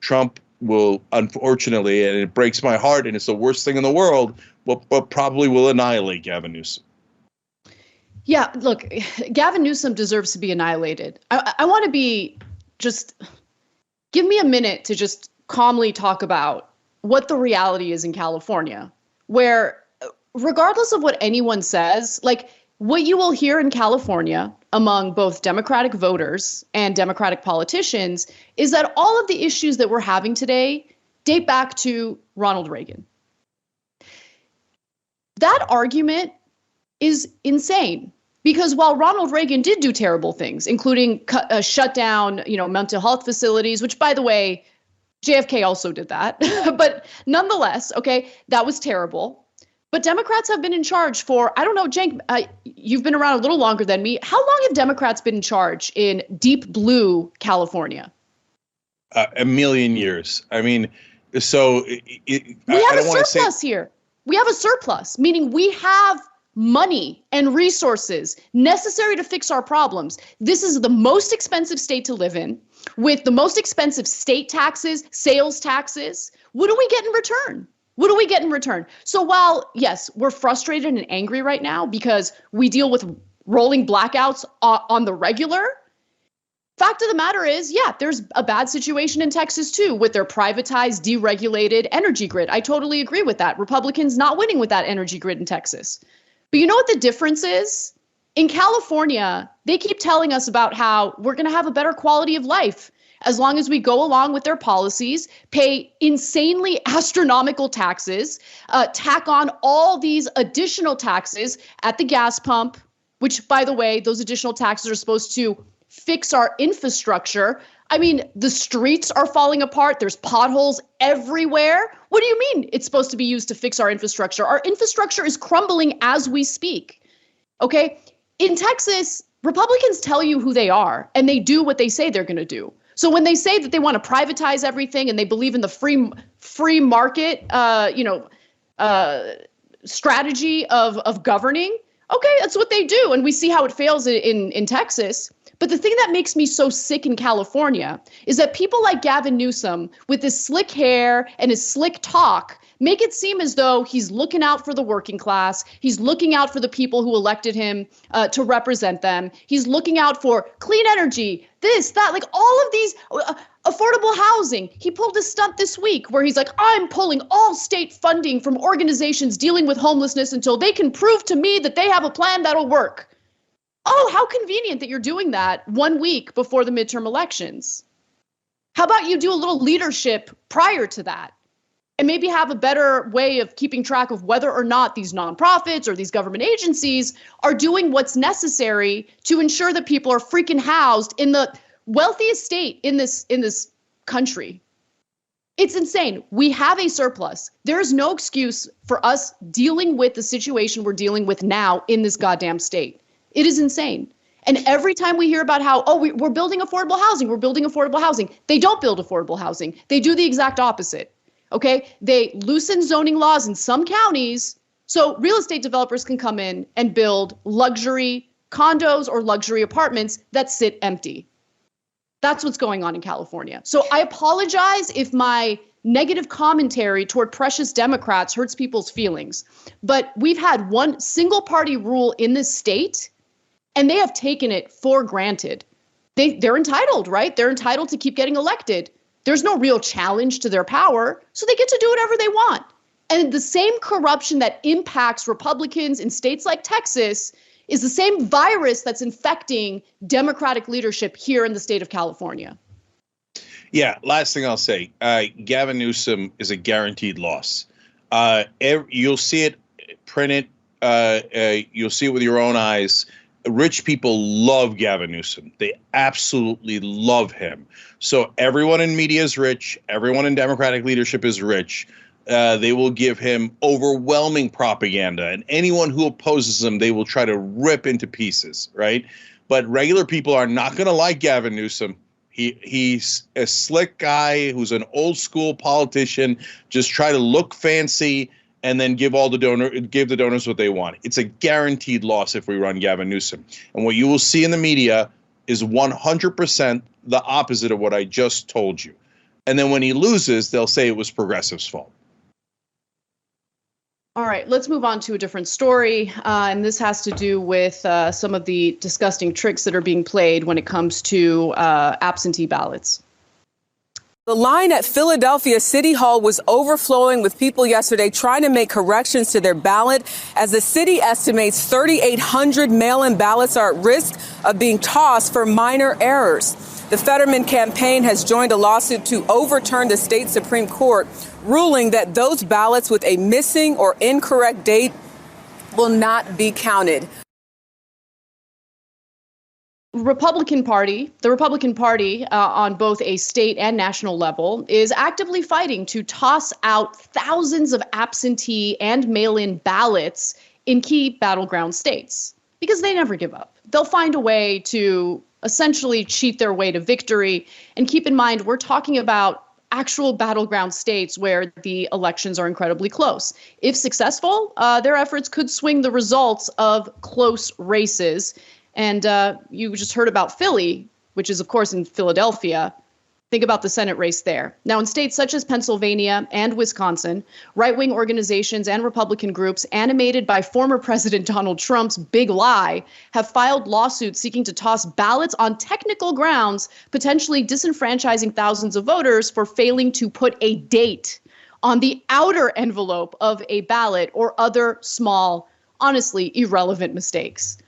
Trump will, unfortunately, and it breaks my heart, and it's the worst thing in the world, but probably will annihilate Gavin Newsom. Yeah, look, Gavin Newsom deserves to be annihilated. I want to be give me a minute to just calmly talk about what the reality is in California, where regardless of what anyone says, what you will hear in California among both Democratic voters and Democratic politicians is that all of the issues that we're having today date back to Ronald Reagan. That argument is insane because while Ronald Reagan did do terrible things, including shut down, mental health facilities, which, by the way, JFK also did that. But nonetheless, that was terrible. But Democrats have been in charge for, I don't know, Cenk, you've been around a little longer than me. How long have Democrats been in charge in deep blue California? A million years. I mean, so we have a surplus here. We have a surplus, meaning we have money and resources necessary to fix our problems. This is the most expensive state to live in, with the most expensive state taxes, sales taxes. What do we get in return? What do we get in return? So while, yes, we're frustrated and angry right now because we deal with rolling blackouts on the regular, fact of the matter is, yeah, there's a bad situation in Texas, too, with their privatized, deregulated energy grid. I totally agree with that. Republicans not winning with that energy grid in Texas. But you know what the difference is? In California, they keep telling us about how we're going to have a better quality of life. as long as we go along with their policies, pay insanely astronomical taxes, tack on all these additional taxes at the gas pump, which, by the way, those additional taxes are supposed to fix our infrastructure. I mean, the streets are falling apart. There's potholes everywhere. What do you mean it's supposed to be used to fix our infrastructure? Our infrastructure is crumbling as we speak. Okay? In Texas, Republicans tell you who they are, and they do what they say they're going to do. So when they say that they want to privatize everything and they believe in the free market, strategy of governing, okay, that's what they do. And we see how it fails in Texas. But the thing that makes me so sick in California is that people like Gavin Newsom, with his slick hair and his slick talk, make it seem as though he's looking out for the working class. He's looking out for the people who elected him to represent them. He's looking out for clean energy, this, that, like all of these affordable housing. He pulled a stunt this week where he's like, I'm pulling all state funding from organizations dealing with homelessness until they can prove to me that they have a plan that'll work. Oh, how convenient that you're doing that 1 week before the midterm elections. How about you do a little leadership prior to that and maybe have a better way of keeping track of whether or not these nonprofits or these government agencies are doing what's necessary to ensure that people are freaking housed in the wealthiest state in this country. It's insane. We have a surplus. There is no excuse for us dealing with the situation we're dealing with now in this goddamn state. It is insane. And every time we hear about how, we're building affordable housing, they don't build affordable housing. They do the exact opposite. Okay? They loosen zoning laws in some counties so real estate developers can come in and build luxury condos or luxury apartments that sit empty. That's what's going on in California. So I apologize if my negative commentary toward precious Democrats hurts people's feelings. But we've had one single party rule in this state, and they have taken it for granted. They're entitled, right? They're entitled to keep getting elected. There's no real challenge to their power, so they get to do whatever they want. And the same corruption that impacts Republicans in states like Texas is the same virus that's infecting Democratic leadership here in the state of California. Yeah, last thing I'll say, Gavin Newsom is a guaranteed loss. You'll see it, print it, you'll see it with your own eyes. Rich people love Gavin Newsom. They absolutely love him. So everyone in media is rich. Everyone in Democratic leadership is rich. They will give him overwhelming propaganda, and anyone who opposes him, they will try to rip into pieces, right? But regular people are not going to like Gavin Newsom. He's a slick guy who's an old school politician, just try to look fancy and then give the donors what they want. It's a guaranteed loss if we run Gavin Newsom. And what you will see in the media is 100% the opposite of what I just told you. And then when he loses, they'll say it was progressives' fault. All right, let's move on to a different story. And this has to do with some of the disgusting tricks that are being played when it comes to absentee ballots. The line at Philadelphia City Hall was overflowing with people yesterday trying to make corrections to their ballot as the city estimates 3,800 mail-in ballots are at risk of being tossed for minor errors. The Fetterman campaign has joined a lawsuit to overturn the state Supreme Court, ruling that those ballots with a missing or incorrect date will not be counted. The Republican Party on both a state and national level is actively fighting to toss out thousands of absentee and mail-in ballots in key battleground states because they never give up. They'll find a way to essentially cheat their way to victory. And keep in mind, we're talking about actual battleground states where the elections are incredibly close. If successful, their efforts could swing the results of close races. And you just heard about Philly, which is, of course, in Philadelphia. Think about the Senate race there. Now, in states such as Pennsylvania and Wisconsin, right-wing organizations and Republican groups animated by former President Donald Trump's big lie have filed lawsuits seeking to toss ballots on technical grounds, potentially disenfranchising thousands of voters for failing to put a date on the outer envelope of a ballot or other small, honestly irrelevant mistakes.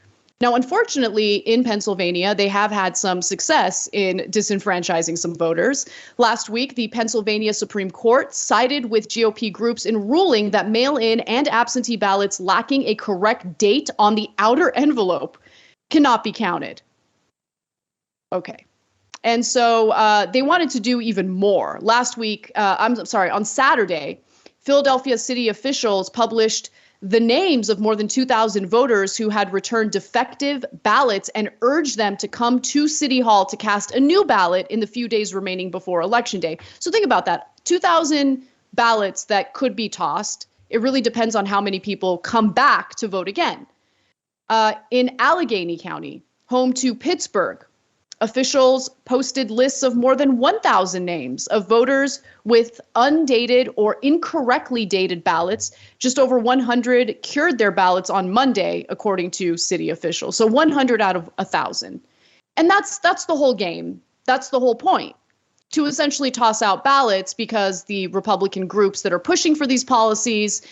Now, unfortunately, in Pennsylvania, they have had some success in disenfranchising some voters. Last week, the Pennsylvania Supreme Court sided with GOP groups in ruling that mail-in and absentee ballots lacking a correct date on the outer envelope cannot be counted. Okay. And so they wanted to do even more. Last week, on Saturday, Philadelphia city officials published the names of more than 2,000 voters who had returned defective ballots and urged them to come to City Hall to cast a new ballot in the few days remaining before Election Day. So think about that. 2,000 ballots that could be tossed. It really depends on how many people come back to vote again. In Allegheny County, home to Pittsburgh, officials posted lists of more than 1,000 names of voters with undated or incorrectly dated ballots. Just over 100 cured their ballots on Monday, according to city officials. So 100 out of 1,000. And that's the whole game. That's the whole point, to essentially toss out ballots because the Republican groups that are pushing for these policies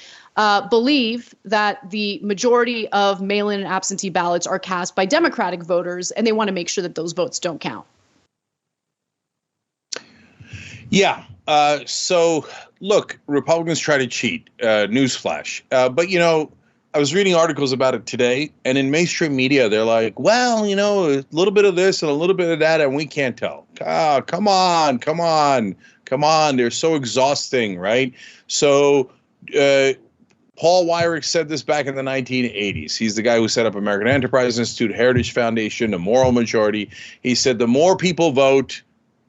believe that the majority of mail-in and absentee ballots are cast by Democratic voters, and they want to make sure that those votes don't count. Yeah. So, look, Republicans try to cheat. Newsflash. But, I was reading articles about it today, and in mainstream media, they're like, well, a little bit of this and a little bit of that, and we can't tell. Come on. They're so exhausting, right? So, Paul Weyrich said this back in the 1980s. He's the guy who set up American Enterprise Institute, Heritage Foundation, the moral majority. He said the more people vote,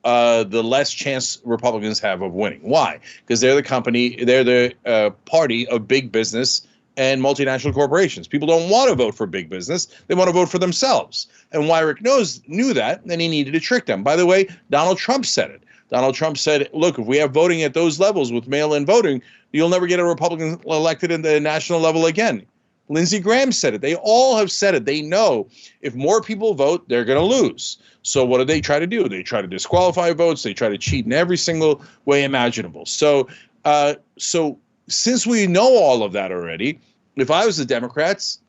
the less chance Republicans have of winning. Why? Because they're the party of big business and multinational corporations. People don't want to vote for big business. They want to vote for themselves. And Weyrich knew that, and he needed to trick them. By the way, Donald Trump said it. Donald Trump said, look, if we have voting at those levels with mail-in voting, you'll never get a Republican elected in the national level again. Lindsey Graham said it. They all have said it. They know if more people vote, they're going to lose. So what do they try to do? They try to disqualify votes. They try to cheat in every single way imaginable. So since we know all of that already, if I was the Democrats,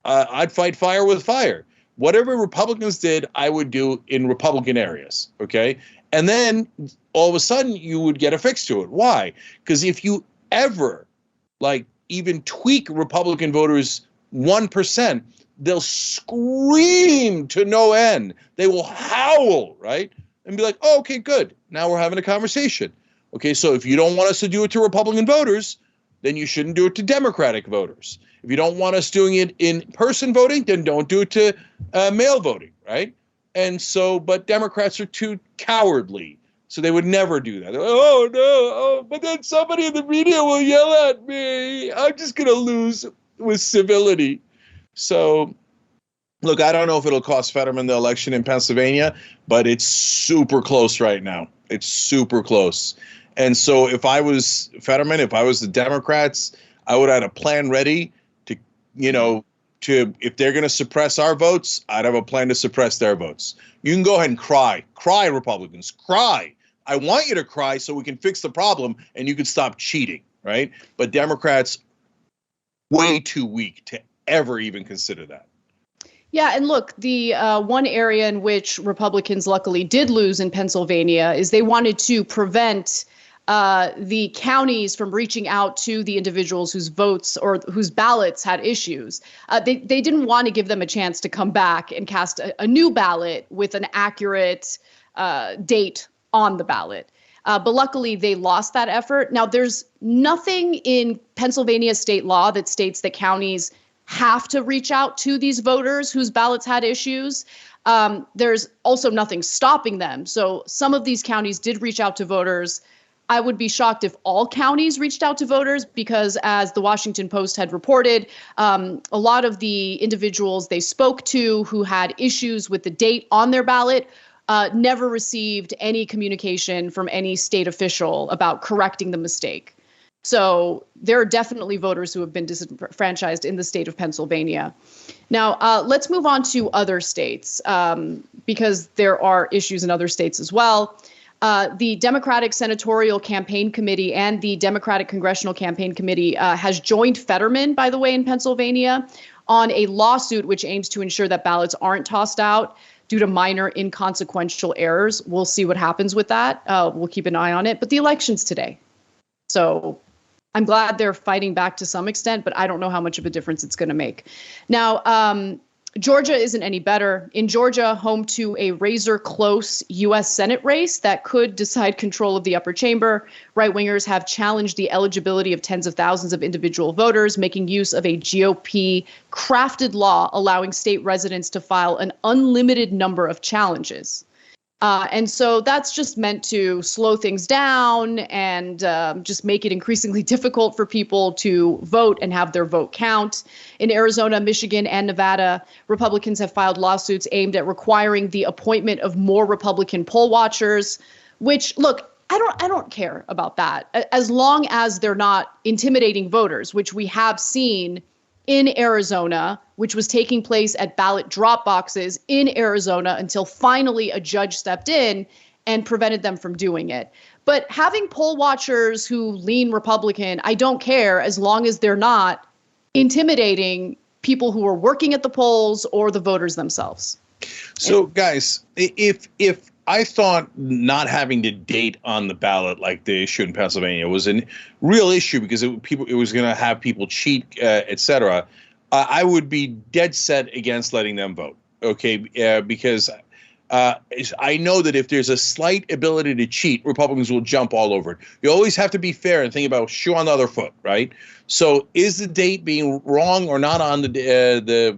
I'd fight fire with fire. Whatever Republicans did, I would do in Republican areas. Okay. And then all of a sudden you would get a fix to it. Why? Because if you ever even tweak Republican voters 1%, they'll scream to no end. They will howl, right? And be like, oh, okay, good. Now we're having a conversation. Okay, so if you don't want us to do it to Republican voters, then you shouldn't do it to Democratic voters. If you don't want us doing it in person voting, then don't do it to mail voting, right? And so, but Democrats are too cowardly, so they would never do that. Oh, no, but then somebody in the media will yell at me. I'm just going to lose with civility. So, look, I don't know if it'll cost Fetterman the election in Pennsylvania, but it's super close right now. It's super close. And so if I was Fetterman, if I was the Democrats, I would have had a plan ready to, if they're going to suppress our votes, I'd have a plan to suppress their votes. You can go ahead and cry. Cry, Republicans. Cry. I want you to cry so we can fix the problem and you can stop cheating, right? But Democrats, way too weak to ever even consider that. Yeah, and look, the one area in which Republicans luckily did lose in Pennsylvania is they wanted to prevent the counties from reaching out to the individuals whose votes or whose ballots had issues. They didn't want to give them a chance to come back and cast a new ballot with an accurate date on the ballot. But luckily, they lost that effort. Now, there's nothing in Pennsylvania state law that states that counties have to reach out to these voters whose ballots had issues. There's also nothing stopping them. So some of these counties did reach out to voters. I would be shocked if all counties reached out to voters because, as the Washington Post had reported, a lot of the individuals they spoke to who had issues with the date on their ballot never received any communication from any state official about correcting the mistake. So there are definitely voters who have been disenfranchised in the state of Pennsylvania. Now, let's move on to other states because there are issues in other states as well. The Democratic Senatorial Campaign Committee and the Democratic Congressional Campaign Committee has joined Fetterman, by the way, in Pennsylvania on a lawsuit which aims to ensure that ballots aren't tossed out due to minor inconsequential errors. We'll see what happens with that. We'll keep an eye on it. But the election's today. So I'm glad they're fighting back to some extent, but I don't know how much of a difference it's going to make. Now, Georgia isn't any better. In Georgia, home to a razor-close U.S. Senate race that could decide control of the upper chamber, right-wingers have challenged the eligibility of tens of thousands of individual voters, making use of a GOP-crafted law allowing state residents to file an unlimited number of challenges. And so that's just meant to slow things down and just make it increasingly difficult for people to vote and have their vote count. In Arizona, Michigan, and Nevada, Republicans have filed lawsuits aimed at requiring the appointment of more Republican poll watchers, which, look, I don't care about that as long as they're not intimidating voters, which we have seen in Arizona, which was taking place at ballot drop boxes in Arizona until finally a judge stepped in and prevented them from doing it. But having poll watchers who lean Republican, I don't care as long as they're not intimidating people who are working at the polls or the voters themselves. So, guys, if I thought not having to date on the ballot like the issue in Pennsylvania was a real issue because it was going to have people cheat, et cetera, I would be dead set against letting them vote. Okay, because I know that if there's a slight ability to cheat, Republicans will jump all over it. You always have to be fair and think about shoe on the other foot, right? So is the date being wrong or not on the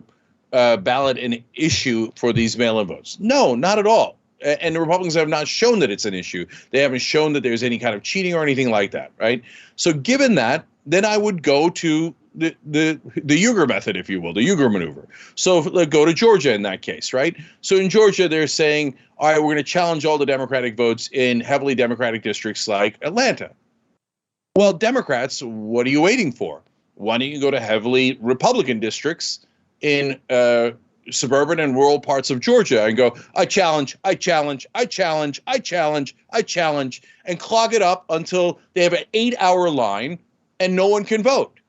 ballot an issue for these mail-in votes? No, not at all. And the Republicans have not shown that it's an issue. They haven't shown that there's any kind of cheating or anything like that, right? So given that, then I would go to the Uygur method, if you will, the Uygur maneuver. So go to Georgia in that case, right? So in Georgia, they're saying, all right, we're going to challenge all the Democratic votes in heavily Democratic districts like Atlanta. Well, Democrats, what are you waiting for? Why don't you go to heavily Republican districts in suburban and rural parts of Georgia and go, I challenge, and clog it up until they have an 8-hour line and no one can vote.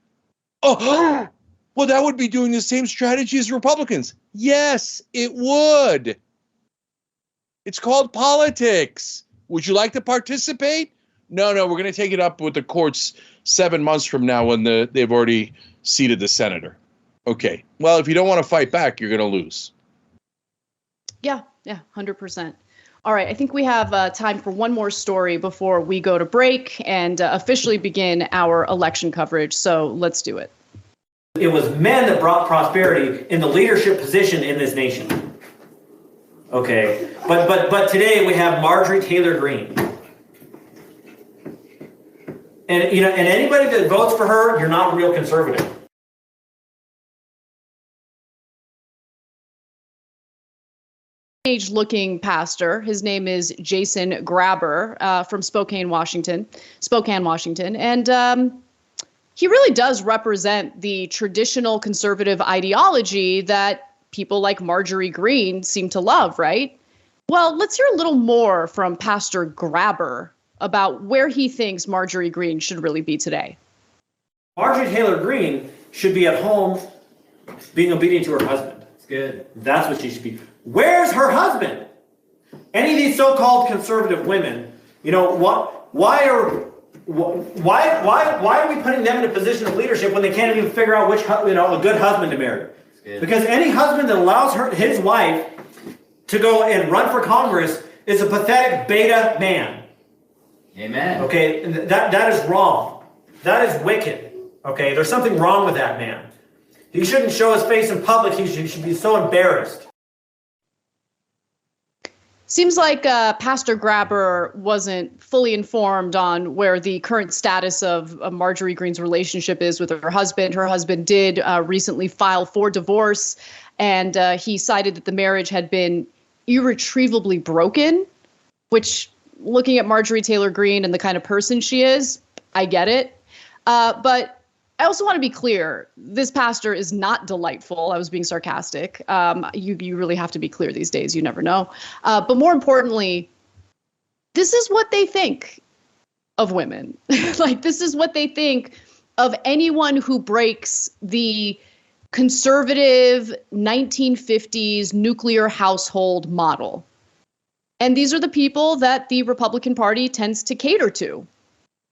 Oh, well, that would be doing the same strategy as Republicans. Yes, it would. It's called politics. Would you like to participate? No, we're going to take it up with the courts 7 months from now when they've already seated the senator. Okay. Well, if you don't want to fight back, you're going to lose. Yeah, 100%. All right. I think we have time for one more story before we go to break and officially begin our election coverage. So let's do it. It was men that brought prosperity in the leadership position in this nation. Okay. But today we have Marjorie Taylor Greene. And and anybody that votes for her, you're not a real conservative. Looking pastor. His name is Jason Grabber from Spokane, Washington. And he really does represent the traditional conservative ideology that people like Marjorie Greene seem to love, right? Well, let's hear a little more from Pastor Grabber about where he thinks Marjorie Greene should really be today. Marjorie Taylor Greene should be at home being obedient to her husband. That's good. That's what she should be. Where's her husband? Any of these so-called conservative women, why are we putting them in a position of leadership when they can't even figure out which a good husband to marry? Because any husband that allows his wife to go and run for Congress is a pathetic beta man. Amen. Okay, that is wrong. That is wicked. Okay, there's something wrong with that man. He shouldn't show his face in public. He should be so embarrassed. Seems like Pastor Grabber wasn't fully informed on where the current status of Marjorie Greene's relationship is with her husband. Her husband did recently file for divorce, and he cited that the marriage had been irretrievably broken, which, looking at Marjorie Taylor Greene and the kind of person she is, I get it. But I also want to be clear, this pastor is not delightful. I was being sarcastic. You really have to be clear these days. You never know. But more importantly, this is what they think of women. Like, this is what they think of anyone who breaks the conservative 1950s nuclear household model. And these are the people that the Republican Party tends to cater to.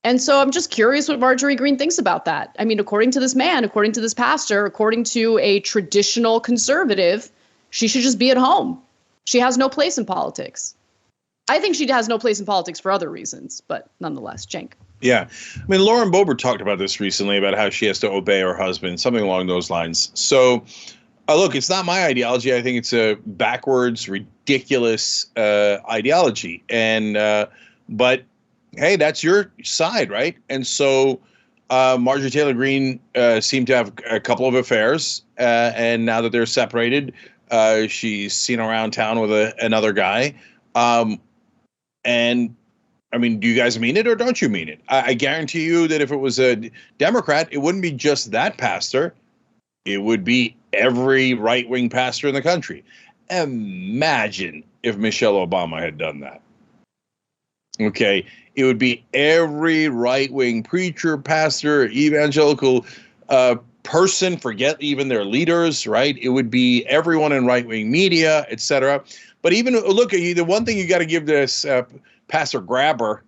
And so I'm just curious what Marjorie Greene thinks about that. I mean, according to this man, according to this pastor, according to a traditional conservative, she should just be at home. She has no place in politics. I think she has no place in politics for other reasons, but nonetheless, Cenk. Yeah. I mean, Lauren Boebert talked about this recently, about how she has to obey her husband, something along those lines. So, look, it's not my ideology. I think it's a backwards, ridiculous ideology. And but, hey, that's your side, right? And so Marjorie Taylor Greene seemed to have a couple of affairs. And now that they're separated, she's seen around town with another guy. And I mean, do you guys mean it or don't you mean it? I guarantee you that if it was a Democrat, it wouldn't be just that pastor. It would be every right-wing pastor in the country. Imagine if Michelle Obama had done that. Okay, it would be every right-wing preacher, pastor, evangelical person, forget even their leaders, right? It would be everyone in right-wing media, etc. But even look, the one thing you got to give this Pastor Grabber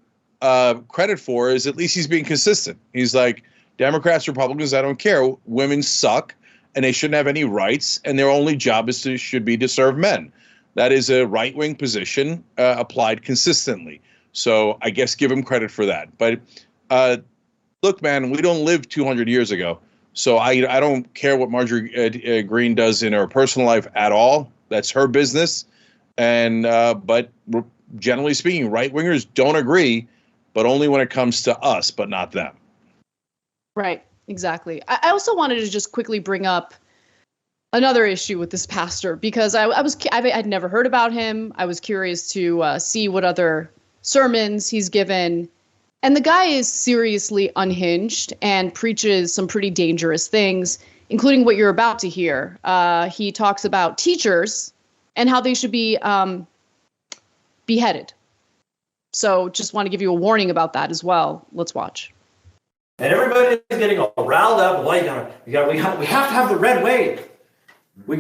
credit for is at least he's being consistent. He's like, Democrats, Republicans, I don't care. Women suck and they shouldn't have any rights. And their only job should be to serve men. That is a right-wing position applied consistently. So I guess give him credit for that. But look, man, we don't live 200 years ago. So I don't care what Marjorie Greene does in her personal life at all. That's her business. And but generally speaking, right-wingers don't agree, but only when it comes to us, but not them. Right, exactly. I also wanted to just quickly bring up another issue with this pastor, because I'd never heard about him. I was curious to see what other sermons he's given. And the guy is seriously unhinged and preaches some pretty dangerous things, including what you're about to hear. He talks about teachers and how they should be beheaded. So just want to give you a warning about that as well. Let's watch. And everybody is getting all riled up. Well, we have to have the red wave. We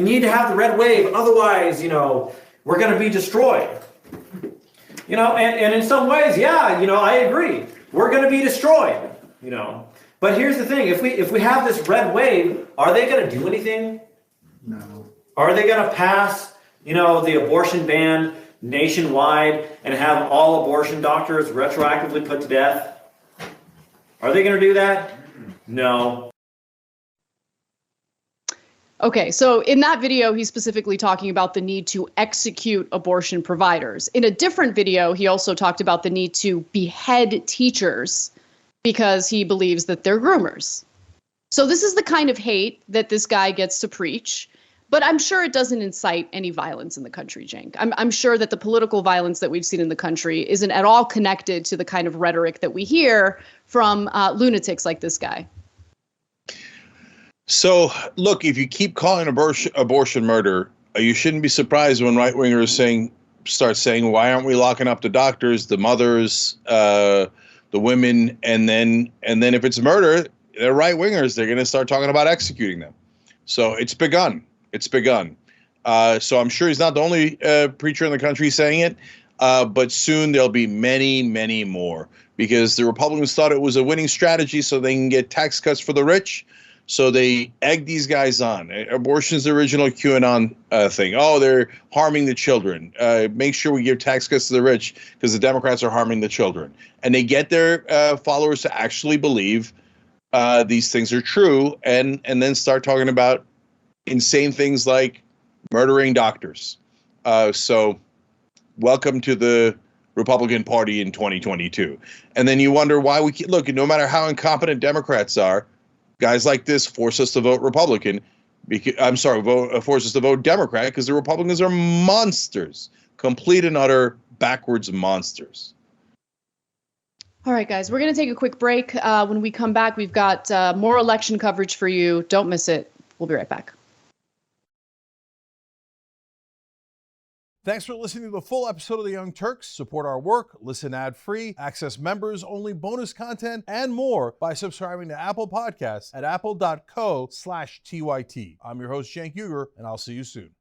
need to have the red wave. Otherwise, we're going to be destroyed. And in some ways, yeah, I agree. We're going to be destroyed, But here's the thing. If we have this red wave, are they going to do anything? No. Are they going to pass, the abortion ban nationwide and have all abortion doctors retroactively put to death? Are they going to do that? No. Okay, so in that video, he's specifically talking about the need to execute abortion providers. In a different video, he also talked about the need to behead teachers because he believes that they're groomers. So this is the kind of hate that this guy gets to preach. But I'm sure it doesn't incite any violence in the country, Cenk. I'm sure that the political violence that we've seen in the country isn't at all connected to the kind of rhetoric that we hear from lunatics like this guy. So, look, if you keep calling abortion murder, you shouldn't be surprised when right-wingers start saying, why aren't we locking up the doctors, the mothers, the women, and then if it's murder, they're right-wingers. They're going to start talking about executing them. So it's begun. It's begun. So I'm sure he's not the only preacher in the country saying it, but soon there'll be many, many more, because the Republicans thought it was a winning strategy so they can get tax cuts for the rich. So they egg these guys on. Abortion's the original QAnon thing. Oh, they're harming the children. Make sure we give tax cuts to the rich because the Democrats are harming the children. And they get their followers to actually believe these things are true, and then start talking about insane things like murdering doctors. So welcome to the Republican Party in 2022. And then you wonder why we look, no matter how incompetent Democrats are, guys like this force us to vote Republican. Force us to vote Democrat because the Republicans are monsters, complete and utter backwards monsters. All right, guys, we're going to take a quick break. When we come back, we've got more election coverage for you. Don't miss it. We'll be right back. Thanks for listening to the full episode of The Young Turks. Support our work, listen ad-free, access members-only bonus content, and more by subscribing to Apple Podcasts at apple.co/TYT. I'm your host, Cenk Uygur, and I'll see you soon.